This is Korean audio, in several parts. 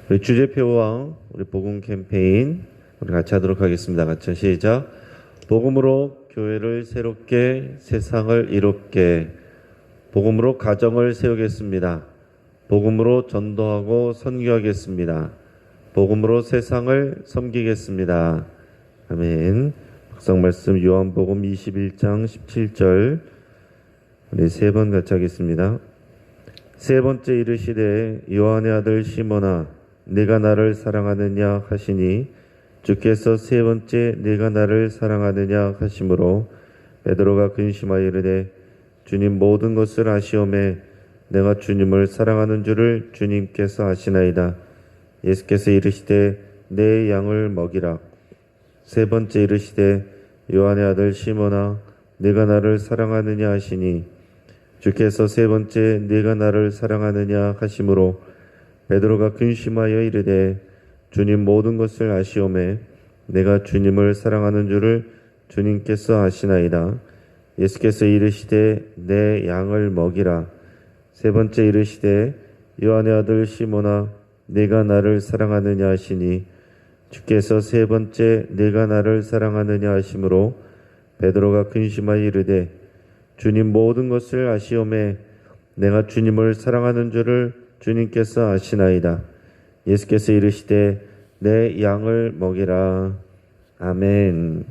우리 주제표와 우리 복음 캠페인 우리 같이 하도록 하겠습니다. 같이 시작. 복음으로 교회를 새롭게 세상을 이롭게 복음으로 가정을 세우겠습니다. 복음으로 전도하고 선교하겠습니다. 복음으로 세상을 섬기겠습니다. 아멘. 묵상 말씀 요한복음 21장 17절 우리 세 번 같이 하겠습니다. 세 번째 이르시되 요한의 아들 시몬아 네가 나를 사랑하느냐 하시니 주께서 세 번째 네가 나를 사랑하느냐 하심으로 베드로가 근심하여 이르되 주님 모든 것을 아시오매 내가 주님을 사랑하는 줄을 주님께서 아시나이다. 예수께서 이르시되 내 양을 먹이라. 세 번째 이르시되 요한의 아들 시몬아 네가 나를 사랑하느냐 하시니 주께서 세 번째 네가 나를 사랑하느냐 하심으로 베드로가 근심하여 이르되 주님 모든 것을 아시오매 내가 주님을 사랑하는 줄을 주님께서 아시나이다. 예수께서 이르시되 내 양을 먹이라. 세 번째 이르시되 요한의 아들 시몬아 네가 나를 사랑하느냐 하시니 주께서 세 번째 네가 나를 사랑하느냐 하심으로 베드로가 근심하여 이르되 주님 모든 것을 아시오매 내가 주님을 사랑하는 줄을 주님께서 아시나이다. 예수께서 이르시되 내 양을 먹이라. 아멘.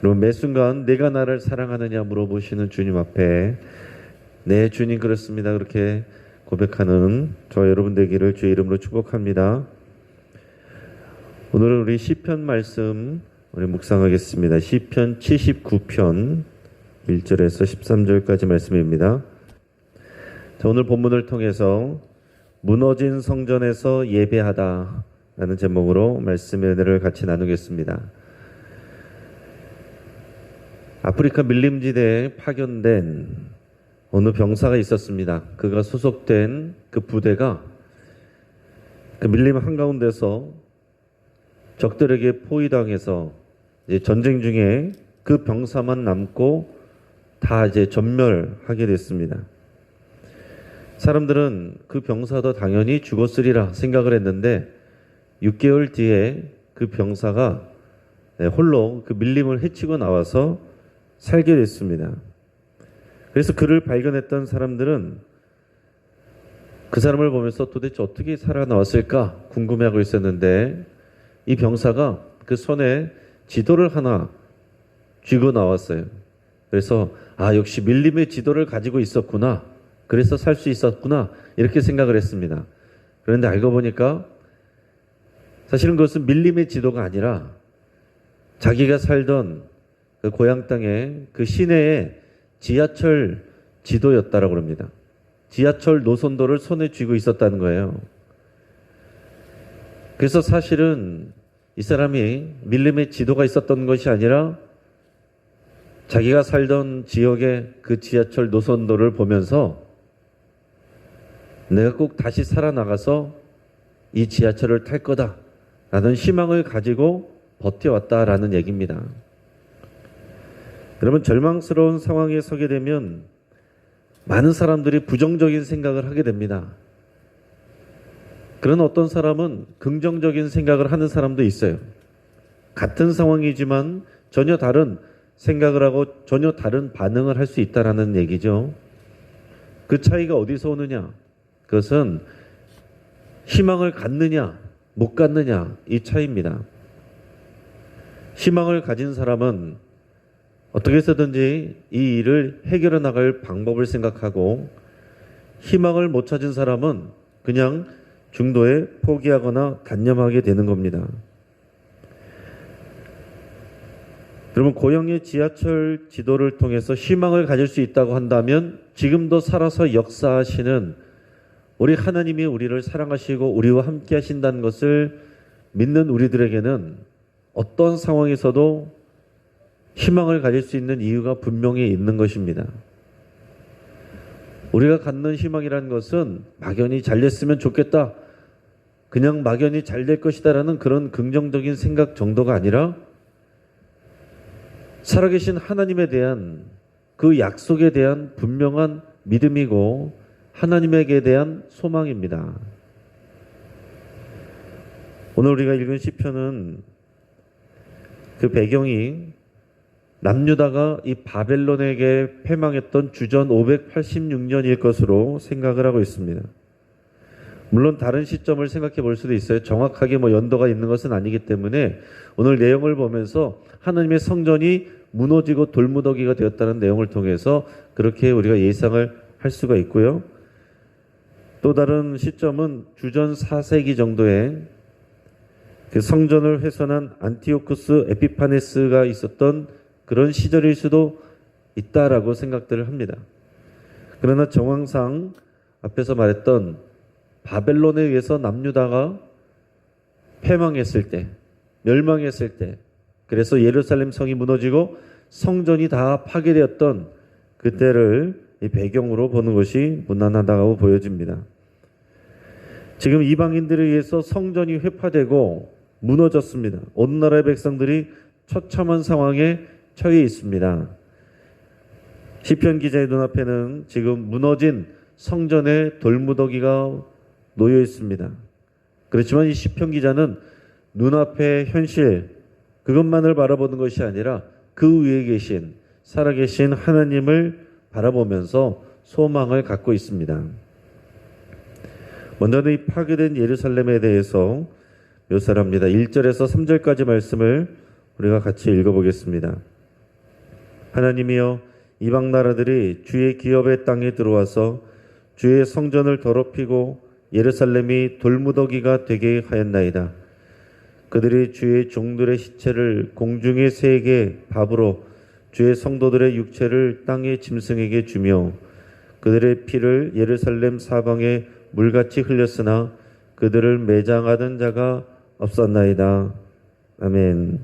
그럼 매 순간 내가 나를 사랑하느냐 물어보시는 주님 앞에 네 주님 그렇습니다 그렇게 고백하는 저와 여러분 되기를 주의 이름으로 축복합니다. 오늘은 우리 시편 말씀 우리 묵상하겠습니다. 시편 79편 1절에서 13절까지 말씀입니다. 자, 오늘 본문을 통해서 무너진 성전에서 예배하다 라는 제목으로 말씀의 은혜를 같이 나누겠습니다. 아프리카 밀림지대에 파견된 어느 병사가 있었습니다. 그가 소속된 그 부대가 그 밀림 한가운데서 적들에게 포위당해서 이제 전쟁 중에 그 병사만 남고 다 이제 전멸하게 됐습니다. 사람들은 그 병사도 당연히 죽었으리라 생각을 했는데 6개월 뒤에 그 병사가 홀로 그 밀림을 헤치고 나와서 살게 됐습니다. 그래서 그를 발견했던 사람들은 그 사람을 보면서 도대체 어떻게 살아나왔을까 궁금해하고 있었는데 이 병사가 그 손에 지도를 하나 쥐고 나왔어요. 그래서 역시 밀림의 지도를 가지고 있었구나. 그래서 살 수 있었구나. 이렇게 생각을 했습니다. 그런데 알고 보니까 사실은 그것은 밀림의 지도가 아니라 자기가 살던 그 고향 땅의 그 시내의 지하철 지도였다라고 합니다. 지하철 노선도를 손에 쥐고 있었다는 거예요. 그래서 사실은 이 사람이 밀림의 지도가 있었던 것이 아니라 자기가 살던 지역의 그 지하철 노선도를 보면서 내가 꼭 다시 살아나가서 이 지하철을 탈 거다라는 희망을 가지고 버텨왔다라는 얘기입니다. 여러분 절망스러운 상황에 서게 되면 많은 사람들이 부정적인 생각을 하게 됩니다. 그런 어떤 사람은 긍정적인 생각을 하는 사람도 있어요. 같은 상황이지만 전혀 다른 생각을 하고 전혀 다른 반응을 할 수 있다라는 얘기죠. 그 차이가 어디서 오느냐? 그것은 희망을 갖느냐, 못 갖느냐 이 차이입니다. 희망을 가진 사람은 어떻게 해서든지 이 일을 해결해 나갈 방법을 생각하고 희망을 못 찾은 사람은 그냥 중도에 포기하거나 단념하게 되는 겁니다. 여러분 고향의 지하철 지도를 통해서 희망을 가질 수 있다고 한다면 지금도 살아서 역사하시는 우리 하나님이 우리를 사랑하시고 우리와 함께 하신다는 것을 믿는 우리들에게는 어떤 상황에서도 희망을 가질 수 있는 이유가 분명히 있는 것입니다. 우리가 갖는 희망이라는 것은 막연히 잘 됐으면 좋겠다. 그냥 막연히 잘 될 것이다라는 그런 긍정적인 생각 정도가 아니라 살아계신 하나님에 대한 그 약속에 대한 분명한 믿음이고 하나님에게 대한 소망입니다. 오늘 우리가 읽은 시편은 그 배경이 남유다가 이 바벨론에게 패망했던 주전 586년일 것으로 생각을 하고 있습니다. 물론 다른 시점을 생각해 볼 수도 있어요. 정확하게 연도가 있는 것은 아니기 때문에 오늘 내용을 보면서 하나님의 성전이 무너지고 돌무더기가 되었다는 내용을 통해서 그렇게 우리가 예상을 할 수가 있고요. 또 다른 시점은 주전 4세기 정도에 그 성전을 훼손한 안티오쿠스 에피파네스가 있었던 그런 시절일 수도 있다라고 생각들을 합니다. 그러나 정황상 앞에서 말했던 바벨론에 의해서 남유다가 패망했을 때, 멸망했을 때, 그래서 예루살렘 성이 무너지고 성전이 다 파괴되었던 그때를 이 배경으로 보는 것이 무난하다고 보여집니다. 지금 이방인들에 의해서 성전이 회파되고 무너졌습니다. 온 나라의 백성들이 처참한 상황에 처해 있습니다. 시편 기자의 눈앞에는 지금 무너진 성전의 돌무더기가 놓여 있습니다. 그렇지만 이 시편 기자는 눈앞의 현실, 그것만을 바라보는 것이 아니라 그 위에 계신 살아계신 하나님을 바라보면서 소망을 갖고 있습니다. 먼저는 이 파괴된 예루살렘에 대해서 묘사를 합니다. 1절에서 3절까지 말씀을 우리가 같이 읽어보겠습니다. 하나님이여, 이방 나라들이 주의 기업의 땅에 들어와서 주의 성전을 더럽히고 예루살렘이 돌무더기가 되게 하였나이다. 그들이 주의 종들의 시체를 공중의 새에게 밥으로 주의 성도들의 육체를 땅의 짐승에게 주며 그들의 피를 예루살렘 사방에 물같이 흘렸으나 그들을 매장하던 자가 없었나이다. 아멘.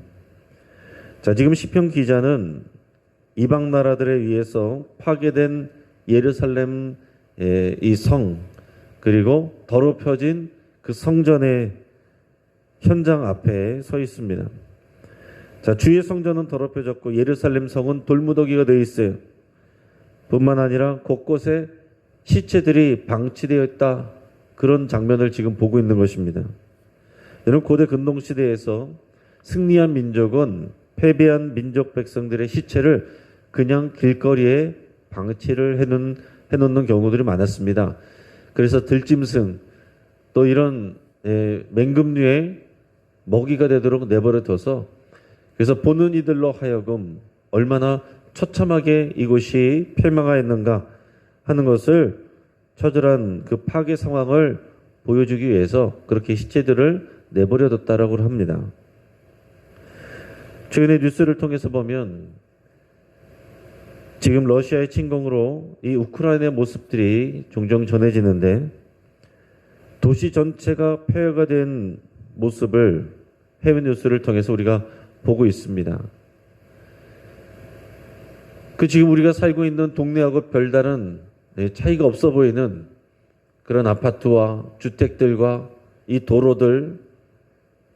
자, 지금 시편 기자는 이방 나라들에 의해서 파괴된 예루살렘의 이 성, 그리고 더럽혀진 그 성전의 현장 앞에 서 있습니다. 자, 주의 성전은 더럽혀졌고 예루살렘 성은 돌무더기가 되어 있어요. 뿐만 아니라 곳곳에 시체들이 방치되어 있다. 그런 장면을 지금 보고 있는 것입니다. 여러분, 고대 근동시대에서 승리한 민족은 패배한 민족 백성들의 시체를 그냥 길거리에 방치를 해놓는 경우들이 많았습니다. 그래서 들짐승 또 이런 맹금류의 먹이가 되도록 내버려둬서 그래서 보는 이들로 하여금 얼마나 처참하게 이곳이 멸망하였는가 하는 것을 처절한 그 파괴 상황을 보여주기 위해서 그렇게 시체들을 내버려뒀다라고 합니다. 최근에 뉴스를 통해서 보면 지금 러시아의 침공으로 이 우크라이나의 모습들이 종종 전해지는데 도시 전체가 폐허가 된 모습을 해외 뉴스를 통해서 우리가 보고 있습니다. 지금 우리가 살고 있는 동네하고 별다른 차이가 없어 보이는 그런 아파트와 주택들과 이 도로들,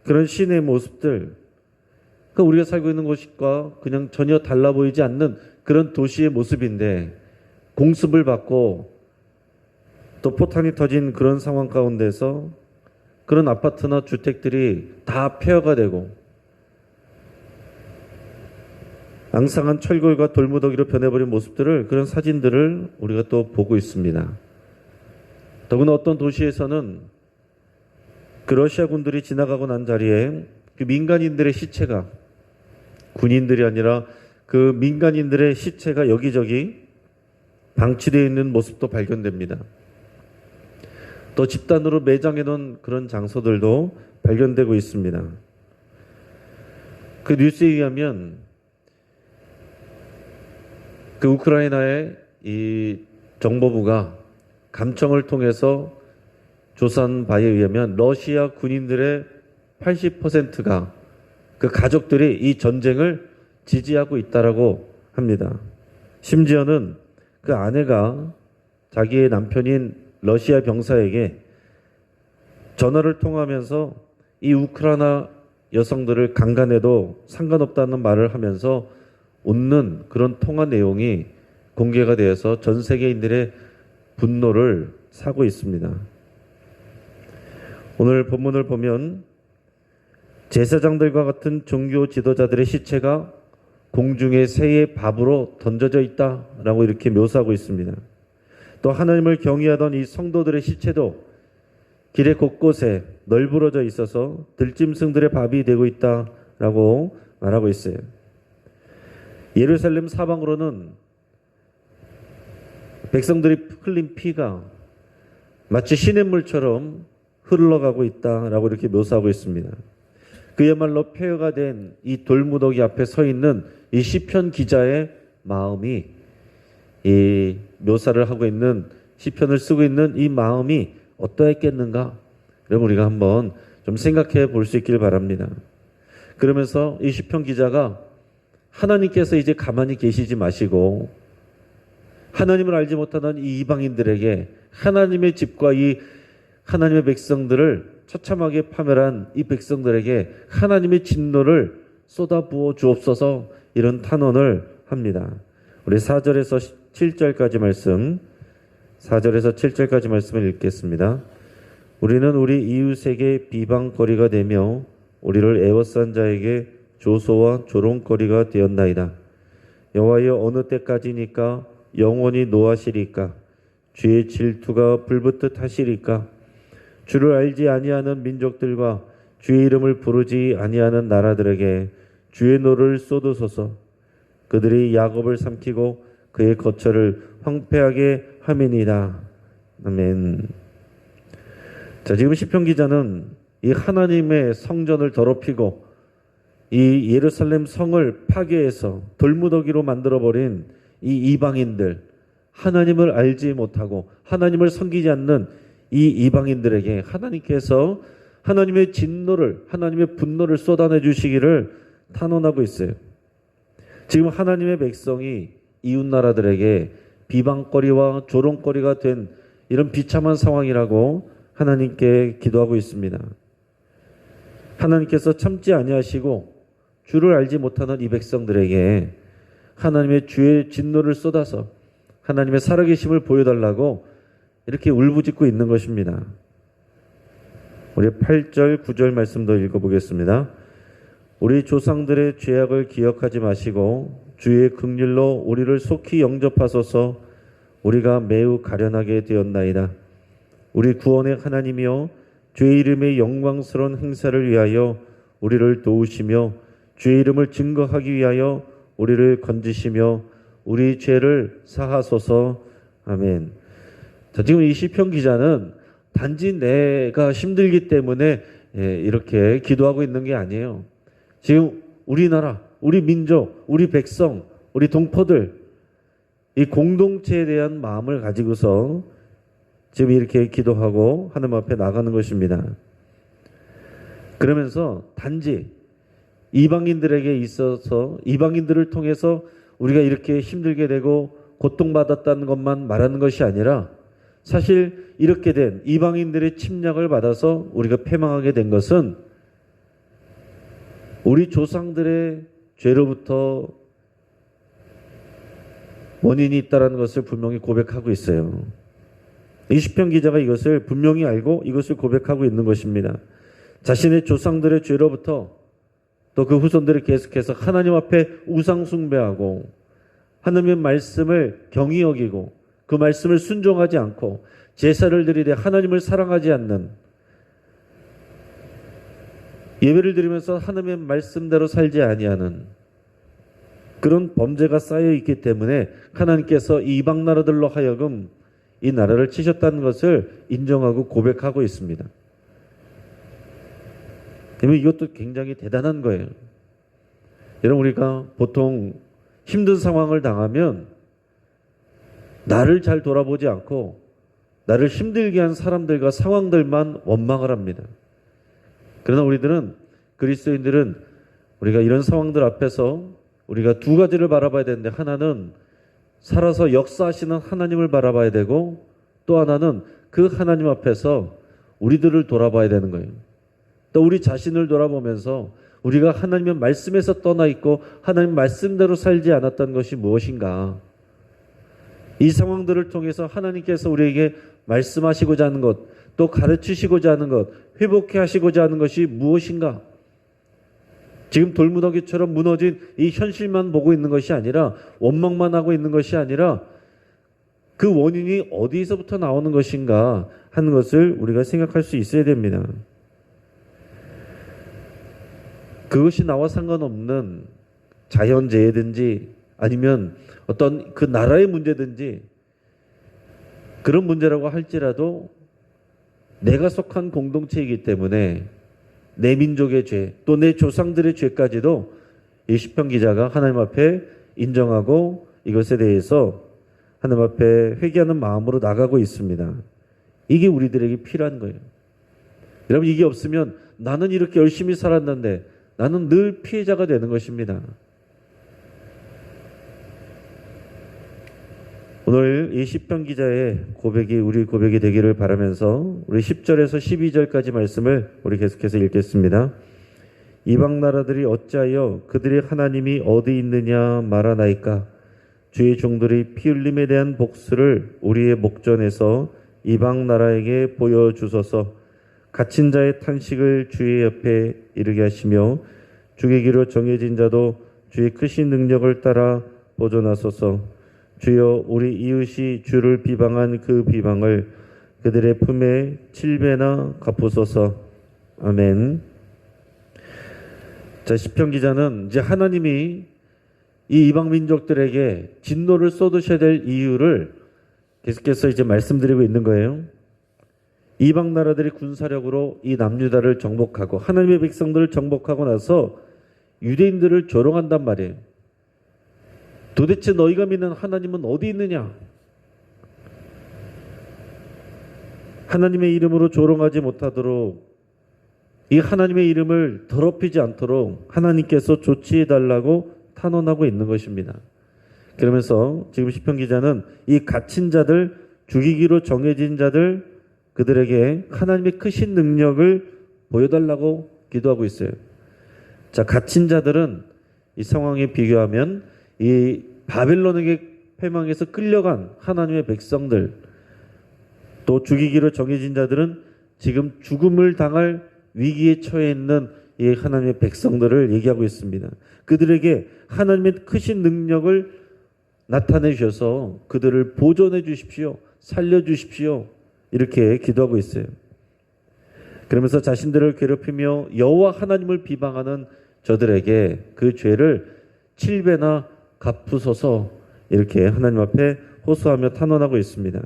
그런 시내 모습들, 우리가 살고 있는 곳과 그냥 전혀 달라 보이지 않는 그런 도시의 모습인데 공습을 받고 또 포탄이 터진 그런 상황 가운데서 그런 아파트나 주택들이 다 폐허가 되고 앙상한 철골과 돌무더기로 변해버린 모습들을, 그런 사진들을 우리가 또 보고 있습니다. 더구나 어떤 도시에서는 그 러시아 군들이 지나가고 난 자리에 그 민간인들의 시체가, 군인들이 아니라 그 민간인들의 시체가 여기저기 방치되어 있는 모습도 발견됩니다. 또 집단으로 매장해 놓은 그런 장소들도 발견되고 있습니다. 그 뉴스에 의하면 그 우크라이나의 이 정보부가 감청을 통해서 조사한 바에 의하면 러시아 군인들의 80%가 그 가족들이 이 전쟁을 지지하고 있다라고 합니다. 심지어는 그 아내가 자기의 남편인 러시아 병사에게 전화를 통하면서 이 우크라이나 여성들을 강간해도 상관없다는 말을 하면서 웃는 그런 통화 내용이 공개가 되어서 전 세계인들의 분노를 사고 있습니다. 오늘 본문을 보면 제사장들과 같은 종교 지도자들의 시체가 공중의 새의 밥으로 던져져 있다라고 이렇게 묘사하고 있습니다. 또 하나님을 경외하던 이 성도들의 시체도 길의 곳곳에 널브러져 있어서 들짐승들의 밥이 되고 있다라고 말하고 있어요. 예루살렘 사방으로는 백성들이 흘린 피가 마치 시냇물처럼 흘러가고 있다라고 이렇게 묘사하고 있습니다. 그야말로 폐허가 된 이 돌무더기 앞에 서 있는 이 시편 기자의 마음이, 이 묘사를 하고 있는 시편을 쓰고 있는 이 마음이 어떠했겠는가? 여러분 우리가 한번 좀 생각해 볼 수 있길 바랍니다. 그러면서 이 시편 기자가 하나님께서 이제 가만히 계시지 마시고 하나님을 알지 못하는 이 이방인들에게 하나님의 집과 이 하나님의 백성들을 처참하게 파멸한 이 백성들에게 하나님의 진노를 쏟아부어 주옵소서, 이런 탄원을 합니다. 우리 4절에서 7절까지 말씀, 4절에서 7절까지 말씀을 읽겠습니다. 우리는 우리 이웃에게 비방거리가 되며 우리를 애워싼 자에게 조소와 조롱거리가 되었나이다. 여호와여, 어느 때까지니까 영원히 노하시리까? 주의 질투가 불붙듯 하시리까? 주를 알지 아니하는 민족들과 주의 이름을 부르지 아니하는 나라들에게 주의 노를 쏟으소서. 그들이 야곱을 삼키고 그의 거처를 황폐하게 함이니이다. 아멘. 자, 지금 시편 기자는 이 하나님의 성전을 더럽히고 이 예루살렘 성을 파괴해서 돌무더기로 만들어버린 이 이방인들, 하나님을 알지 못하고 하나님을 섬기지 않는 이 이방인들에게 하나님께서 하나님의 진노를, 하나님의 분노를 쏟아내 주시기를 탄원하고 있어요. 지금 하나님의 백성이 이웃 나라들에게 비방거리와 조롱거리가 된 이런 비참한 상황이라고 하나님께 기도하고 있습니다. 하나님께서 참지 아니하시고 주를 알지 못하는 이 백성들에게 하나님의 주의 진노를 쏟아서 하나님의 살아계심을 보여달라고 이렇게 울부짖고 있는 것입니다. 우리 8절, 9절 말씀도 읽어보겠습니다. 우리 조상들의 죄악을 기억하지 마시고 주의 긍휼로 우리를 속히 영접하소서. 우리가 매우 가련하게 되었나이다. 우리 구원의 하나님이여, 주의 이름의 영광스러운 행사를 위하여 우리를 도우시며 주의 이름을 증거하기 위하여 우리를 건지시며 우리 죄를 사하소서. 아멘. 자, 지금 이 시편 기자는 단지 내가 힘들기 때문에 이렇게 기도하고 있는 게 아니에요. 지금 우리나라, 우리 민족, 우리 백성, 우리 동포들, 이 공동체에 대한 마음을 가지고서 지금 이렇게 기도하고 하나님 앞에 나가는 것입니다. 그러면서 단지 이방인들에게 있어서 이방인들을 통해서 우리가 이렇게 힘들게 되고 고통받았다는 것만 말하는 것이 아니라 사실 이렇게 된 이방인들의 침략을 받아서 우리가 패망하게 된 것은 우리 조상들의 죄로부터 원인이 있다는 것을 분명히 고백하고 있어요. 이 시편 기자가 이것을 분명히 알고 이것을 고백하고 있는 것입니다. 자신의 조상들의 죄로부터 또 그 후손들이 계속해서 하나님 앞에 우상 숭배하고 하나님의 말씀을 경히 여기고 그 말씀을 순종하지 않고 제사를 드리되 하나님을 사랑하지 않는, 예배를 드리면서 하나님의 말씀대로 살지 아니하는 그런 범죄가 쌓여 있기 때문에 하나님께서 이방 나라들로 하여금 이 나라를 치셨다는 것을 인정하고 고백하고 있습니다. 이것도 굉장히 대단한 거예요. 여러분, 우리가 보통 힘든 상황을 당하면 나를 잘 돌아보지 않고 나를 힘들게 한 사람들과 상황들만 원망을 합니다. 그러나 우리들은, 그리스도인들은 우리가 이런 상황들 앞에서 우리가 두 가지를 바라봐야 되는데, 하나는 살아서 역사하시는 하나님을 바라봐야 되고 또 하나는 그 하나님 앞에서 우리들을 돌아봐야 되는 거예요. 또 우리 자신을 돌아보면서 우리가 하나님의 말씀에서 떠나 있고 하나님 말씀대로 살지 않았던 것이 무엇인가, 이 상황들을 통해서 하나님께서 우리에게 말씀하시고자 하는 것, 또 가르치시고자 하는 것, 회복해 하시고자 하는 것이 무엇인가, 지금 돌무더기처럼 무너진 이 현실만 보고 있는 것이 아니라, 원망만 하고 있는 것이 아니라 그 원인이 어디서부터 나오는 것인가 하는 것을 우리가 생각할 수 있어야 됩니다. 그것이 나와 상관없는 자연재해든지 아니면 어떤 그 나라의 문제든지 그런 문제라고 할지라도 내가 속한 공동체이기 때문에 내 민족의 죄, 또 내 조상들의 죄까지도 이 시편 기자가 하나님 앞에 인정하고 이것에 대해서 하나님 앞에 회개하는 마음으로 나가고 있습니다. 이게 우리들에게 필요한 거예요. 여러분, 이게 없으면 나는 이렇게 열심히 살았는데 나는 늘 피해자가 되는 것입니다. 오늘 이 시편 기자의 고백이 우리 고백이 되기를 바라면서 우리 10절에서 12절까지 말씀을 우리 계속해서 읽겠습니다. 이방 나라들이 어찌하여 그들의 하나님이 어디 있느냐 말하나이까. 주의 종들이 피 흘림에 대한 복수를 우리의 목전에서 이방 나라에게 보여주소서. 갇힌 자의 탄식을 주의 옆에 이르게 하시며 죽이기로 정해진 자도 주의 크신 능력을 따라 보존하소서. 주여, 우리 이웃이 주를 비방한 그 비방을 그들의 품에 7배나 갚으소서. 아멘. 자, 시편 기자는 이제 하나님이 이 이방 민족들에게 진노를 쏟으셔야 될 이유를 계속해서 이제 말씀드리고 있는 거예요. 이방 나라들이 군사력으로 이 남유다를 정복하고 하나님의 백성들을 정복하고 나서 유대인들을 조롱한단 말이에요. 도대체 너희가 믿는 하나님은 어디 있느냐? 하나님의 이름으로 조롱하지 못하도록, 이 하나님의 이름을 더럽히지 않도록 하나님께서 조치해달라고 탄원하고 있는 것입니다. 그러면서 지금 시편 기자는 이 갇힌 자들, 죽이기로 정해진 자들, 그들에게 하나님의 크신 능력을 보여달라고 기도하고 있어요. 자, 갇힌 자들은 이 상황에 비교하면 이 바벨론에게 패망해서 끌려간 하나님의 백성들, 또 죽이기로 정해진 자들은 지금 죽음을 당할 위기에 처해 있는 이 하나님의 백성들을 얘기하고 있습니다. 그들에게 하나님의 크신 능력을 나타내 주셔서 그들을 보존해 주십시오. 살려 주십시오. 이렇게 기도하고 있어요. 그러면서 자신들을 괴롭히며 여호와 하나님을 비방하는 저들에게 그 죄를 7배나 갚으소서, 이렇게 하나님 앞에 호소하며 탄원하고 있습니다.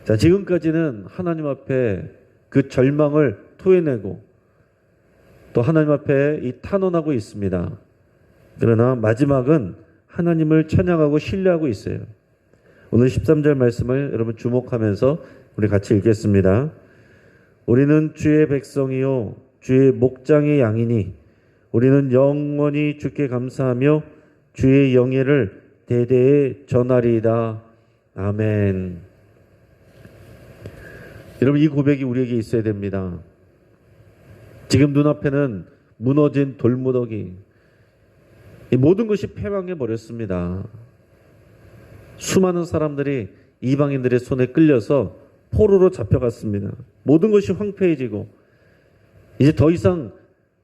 자, 지금까지는 하나님 앞에 그 절망을 토해내고 또 하나님 앞에 이 탄원하고 있습니다. 그러나 마지막은 하나님을 찬양하고 신뢰하고 있어요. 오늘 13절 말씀을 여러분 주목하면서 우리 같이 읽겠습니다. 우리는 주의 백성이요 주의 목장의 양이니 우리는 영원히 주께 감사하며 주의 영예를 대대에 전하리이다. 아멘. 여러분, 이 고백이 우리에게 있어야 됩니다. 지금 눈앞에는 무너진 돌무더기, 이 모든 것이 패망해 버렸습니다. 수많은 사람들이 이방인들의 손에 끌려서 포로로 잡혀갔습니다. 모든 것이 황폐해지고 이제 더 이상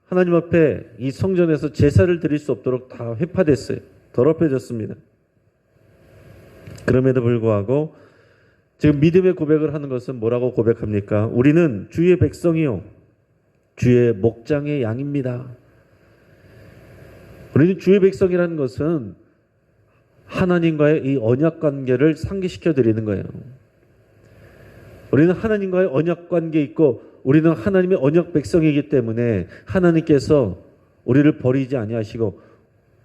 하나님 앞에 이 성전에서 제사를 드릴 수 없도록 다 회파됐어요. 더럽혀졌습니다. 그럼에도 불구하고 지금 믿음의 고백을 하는 것은 뭐라고 고백합니까? 우리는 주의 백성이요 주의 목장의 양입니다. 우리는 주의 백성이라는 것은 하나님과의 이 언약 관계를 상기시켜 드리는 거예요. 우리는 하나님과의 언약 관계에 있고 우리는 하나님의 언약 백성이기 때문에 하나님께서 우리를 버리지 아니하시고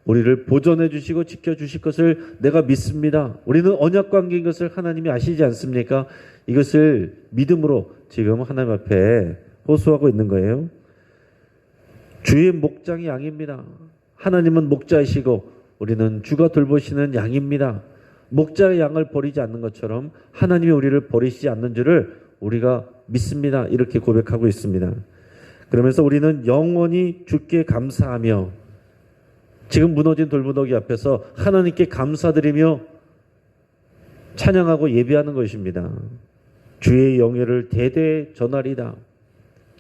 우리를 보존해 주시고 지켜 주실 것을 내가 믿습니다. 우리는 언약 관계인 것을 하나님이 아시지 않습니까? 이것을 믿음으로 지금 하나님 앞에 호소하고 있는 거예요. 주의 목장이 양입니다. 하나님은 목자이시고 우리는 주가 돌보시는 양입니다. 목자의 양을 버리지 않는 것처럼 하나님이 우리를 버리시지 않는 줄을 우리가 믿습니다. 이렇게 고백하고 있습니다. 그러면서 우리는 영원히 주께 감사하며 지금 무너진 돌무더기 앞에서 하나님께 감사드리며 찬양하고 예배하는 것입니다. 주의 영예를 대대에 전하리다.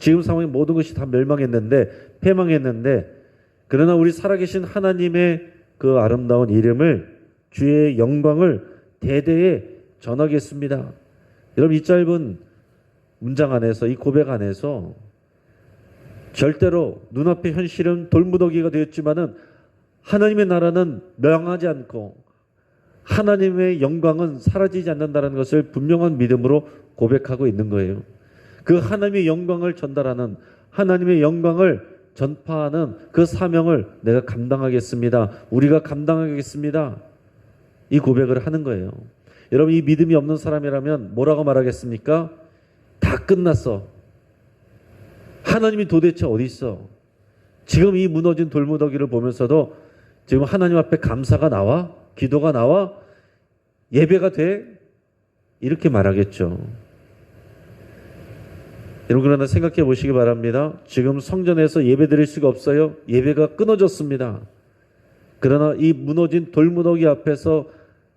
지금 상황에 모든 것이 다 멸망했는데, 패망했는데, 그러나 우리 살아계신 하나님의 그 아름다운 이름을, 주의 영광을 대대에 전하겠습니다. 여러분, 이 짧은 문장 안에서, 이 고백 안에서 절대로 눈앞의 현실은 돌무더기가 되었지만은 하나님의 나라는 멸망하지 않고 하나님의 영광은 사라지지 않는다는 것을 분명한 믿음으로 고백하고 있는 거예요. 그 하나님의 영광을 전달하는, 하나님의 영광을 전파하는 그 사명을 내가 감당하겠습니다. 우리가 감당하겠습니다. 이 고백을 하는 거예요. 여러분, 이 믿음이 없는 사람이라면 뭐라고 말하겠습니까? 다 끝났어. 하나님이 도대체 어디 있어? 지금 이 무너진 돌무더기를 보면서도 지금 하나님 앞에 감사가 나와? 기도가 나와? 예배가 돼? 이렇게 말하겠죠. 여러분, 그러나 생각해 보시기 바랍니다. 지금 성전에서 예배 드릴 수가 없어요. 예배가 끊어졌습니다. 그러나 이 무너진 돌무더기 앞에서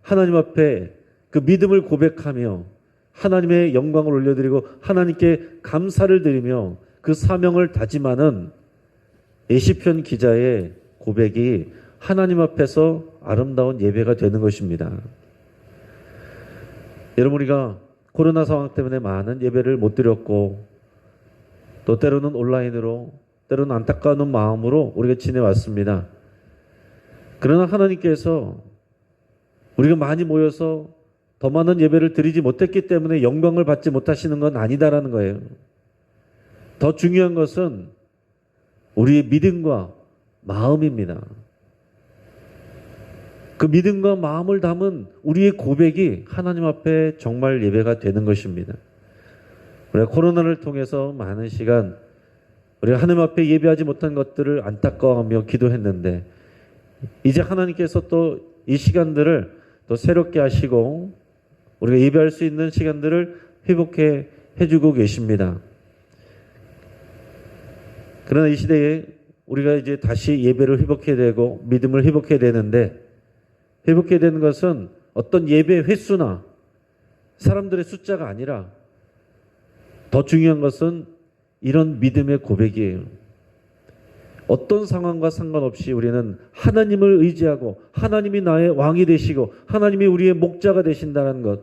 하나님 앞에 그 믿음을 고백하며 하나님의 영광을 올려드리고 하나님께 감사를 드리며 그 사명을 다짐하는 시편 기자의 고백이 하나님 앞에서 아름다운 예배가 되는 것입니다. 여러분, 우리가 코로나 상황 때문에 많은 예배를 못 드렸고 또 때로는 온라인으로, 때로는 안타까운 마음으로 우리가 지내왔습니다. 그러나 하나님께서 우리가 많이 모여서 더 많은 예배를 드리지 못했기 때문에 영광을 받지 못하시는 건 아니다라는 거예요. 더 중요한 것은 우리의 믿음과 마음입니다. 그 믿음과 마음을 담은 우리의 고백이 하나님 앞에 정말 예배가 되는 것입니다. 우리가 코로나를 통해서 많은 시간 우리가 하나님 앞에 예배하지 못한 것들을 안타까워하며 기도했는데 이제 하나님께서 또 이 시간들을 또 새롭게 하시고 우리가 예배할 수 있는 시간들을 회복해 해주고 계십니다. 그러나 이 시대에 우리가 이제 다시 예배를 회복해야 되고 믿음을 회복해야 되는데 회복해야 되는 것은 어떤 예배 횟수나 사람들의 숫자가 아니라 더 중요한 것은 이런 믿음의 고백이에요. 어떤 상황과 상관없이 우리는 하나님을 의지하고 하나님이 나의 왕이 되시고 하나님이 우리의 목자가 되신다는 것,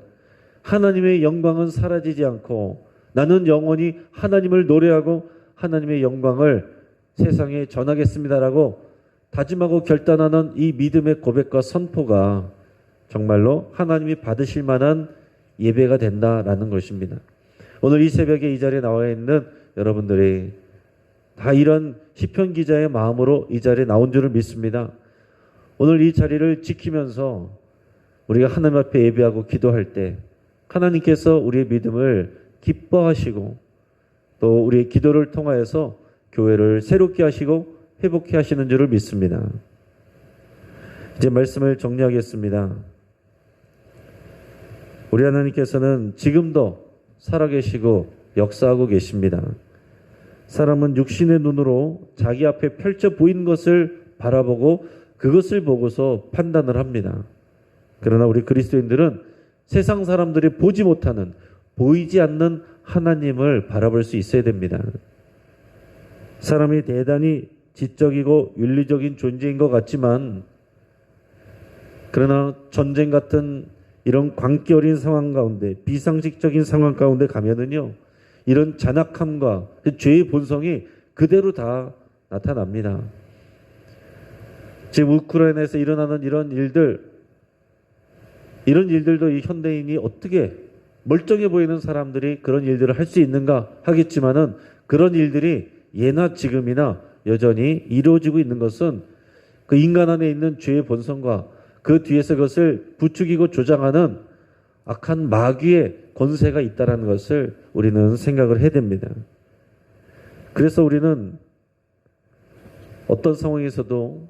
하나님의 영광은 사라지지 않고 나는 영원히 하나님을 노래하고 하나님의 영광을 세상에 전하겠습니다라고 다짐하고 결단하는 이 믿음의 고백과 선포가 정말로 하나님이 받으실 만한 예배가 된다라는 것입니다. 오늘 이 새벽에 이 자리에 나와 있는 여러분들이 다 이런 시편 기자의 마음으로 이 자리에 나온 줄을 믿습니다. 오늘 이 자리를 지키면서 우리가 하나님 앞에 예배하고 기도할 때 하나님께서 우리의 믿음을 기뻐하시고 또 우리의 기도를 통하여서 교회를 새롭게 하시고 회복해 하시는 줄을 믿습니다. 이제 말씀을 정리하겠습니다. 우리 하나님께서는 지금도 살아계시고 역사하고 계십니다. 사람은 육신의 눈으로 자기 앞에 펼쳐 보이는 것을 바라보고 그것을 보고서 판단을 합니다. 그러나 우리 그리스도인들은 세상 사람들이 보지 못하는, 보이지 않는 하나님을 바라볼 수 있어야 됩니다. 사람이 대단히 지적이고 윤리적인 존재인 것 같지만 그러나 전쟁 같은 이런 광기 어린 상황 가운데, 비상식적인 상황 가운데 가면은요, 이런 잔악함과 죄의 본성이 그대로 다 나타납니다. 지금 우크라이나에서 일어나는 이런 일들도 이 현대인이 어떻게 멀쩡해 보이는 사람들이 그런 일들을 할 수 있는가 하겠지만은 그런 일들이 예나 지금이나 여전히 이루어지고 있는 것은 그 인간 안에 있는 죄의 본성과 그 뒤에서 그것을 부추기고 조장하는 악한 마귀의 권세가 있다는 것을 우리는 생각을 해야 됩니다. 그래서 우리는 어떤 상황에서도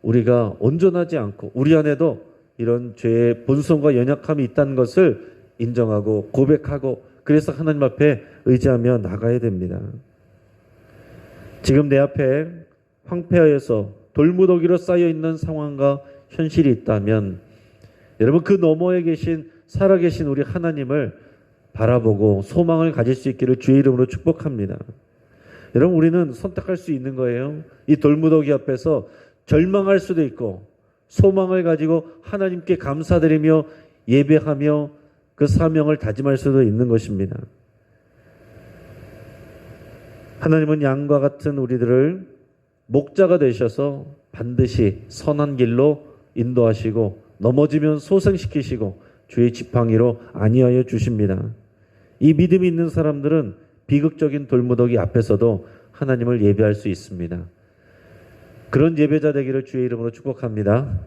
우리가 온전하지 않고 우리 안에도 이런 죄의 본성과 연약함이 있다는 것을 인정하고 고백하고 그래서 하나님 앞에 의지하며 나가야 됩니다. 지금 내 앞에 황폐하여서 돌무더기로 쌓여있는 상황과 현실이 있다면 여러분 그 너머에 계신 살아계신 우리 하나님을 바라보고 소망을 가질 수 있기를 주의 이름으로 축복합니다. 여러분, 우리는 선택할 수 있는 거예요. 이 돌무더기 앞에서 절망할 수도 있고 소망을 가지고 하나님께 감사드리며 예배하며 그 사명을 다짐할 수도 있는 것입니다. 하나님은 양과 같은 우리들을 목자가 되셔서 반드시 선한 길로 인도하시고 넘어지면 소생시키시고 주의 지팡이로 안위하여 주십니다. 이 믿음이 있는 사람들은 비극적인 돌무더기 앞에서도 하나님을 예배할 수 있습니다. 그런 예배자 되기를 주의 이름으로 축복합니다.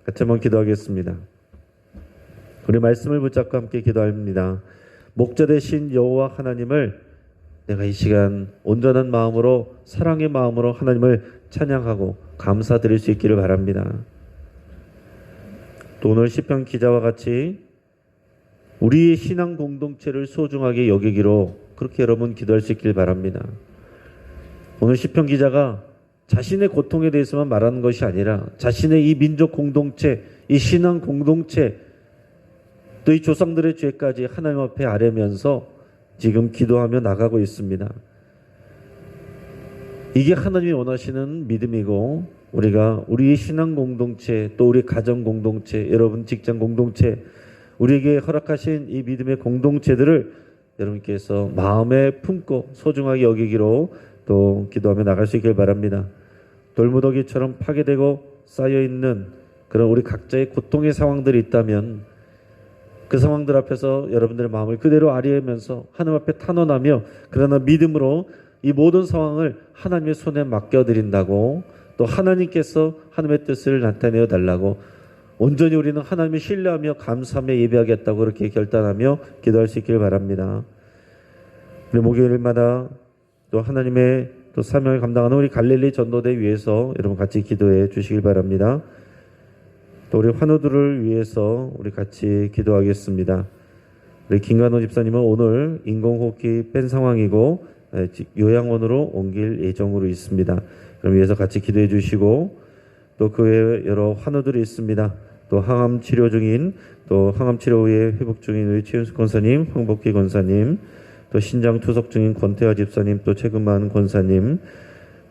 같이 한번 기도하겠습니다. 우리 말씀을 붙잡고 함께 기도합니다. 목자 되신 여호와 하나님을 내가 이 시간 온전한 마음으로 사랑의 마음으로 하나님을 찬양하고 감사드릴 수 있기를 바랍니다. 또 오늘 시편 기자와 같이 우리의 신앙 공동체를 소중하게 여기기로 그렇게 여러분 기도할 수 있길 바랍니다. 오늘 시편 기자가 자신의 고통에 대해서만 말하는 것이 아니라 자신의 이 민족 공동체, 이 신앙 공동체, 또 이 조상들의 죄까지 하나님 앞에 아뢰면서 지금 기도하며 나가고 있습니다. 이게 하나님이 원하시는 믿음이고 우리가 우리의 신앙 공동체, 또 우리 가정 공동체, 여러분 직장 공동체, 우리에게 허락하신 이 믿음의 공동체들을 여러분께서 마음에 품고 소중하게 여기기로 또 기도하며 나갈 수 있길 바랍니다. 돌무더기처럼 파괴되고 쌓여있는 그런 우리 각자의 고통의 상황들이 있다면 그 상황들 앞에서 여러분들의 마음을 그대로 아뢰면서 하나님 앞에 탄원하며 그러나 믿음으로 이 모든 상황을 하나님의 손에 맡겨드린다고, 또 하나님께서 하나님의 뜻을 나타내어 달라고 온전히 우리는 하나님을 신뢰하며 감사하며 예배하겠다고 그렇게 결단하며 기도할 수 있기를 바랍니다. 우리 목요일마다 또 하나님의 또 사명을 감당하는 우리 갈릴리 전도대 위해서 여러분 같이 기도해 주시길 바랍니다. 또 우리 환우들을 위해서 우리 같이 기도하겠습니다. 우리 김관호 집사님은 오늘 인공호흡기 뺀 상황이고 요양원으로 옮길 예정으로 있습니다. 그럼 위해서 같이 기도해 주시고, 또 그 외에 여러 환우들이 있습니다. 또 항암 치료 중인, 또 항암 치료 후에 회복 중인 우리 최윤숙 권사님, 황복기 권사님, 또 신장 투석 중인 권태화 집사님, 또 최근만 권사님,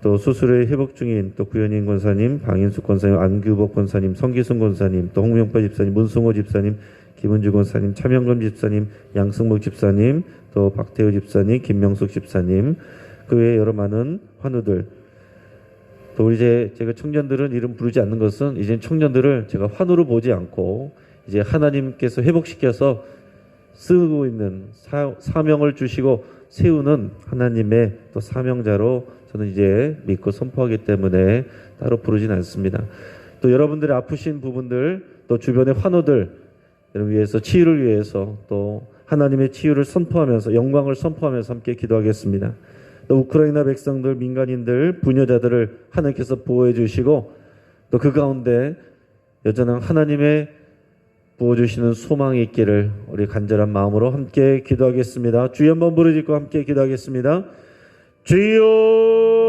또 수술에 회복 중인 또 구현인 권사님, 방인숙 권사님, 안규복 권사님, 성기순 권사님, 또 홍명파 집사님, 문승호 집사님, 김은주 권사님, 차명금 집사님, 양승목 집사님, 또 박태우 집사님, 김명숙 집사님, 그 외에 여러 많은 환우들, 또 우리 제가 청년들은 이름 부르지 않는 것은 이제 청년들을 제가 환우로 보지 않고 이제 하나님께서 회복시켜서 쓰고 있는 사명을 주시고 세우는 하나님의 또 사명자로 저는 이제 믿고 선포하기 때문에 따로 부르진 않습니다. 또 여러분들의 아프신 부분들, 또 주변의 환우들 여러분 위해서 치유를 위해서 또 하나님의 치유를 선포하면서 영광을 선포하면서 함께 기도하겠습니다. 또 우크라이나 백성들, 민간인들, 부녀자들을 하나님께서 보호해 주시고 또 그 가운데 여전한 하나님의 부어주시는 소망이 있기를 우리 간절한 마음으로 함께 기도하겠습니다. 주여 한번 부르짖고 함께 기도하겠습니다. 주여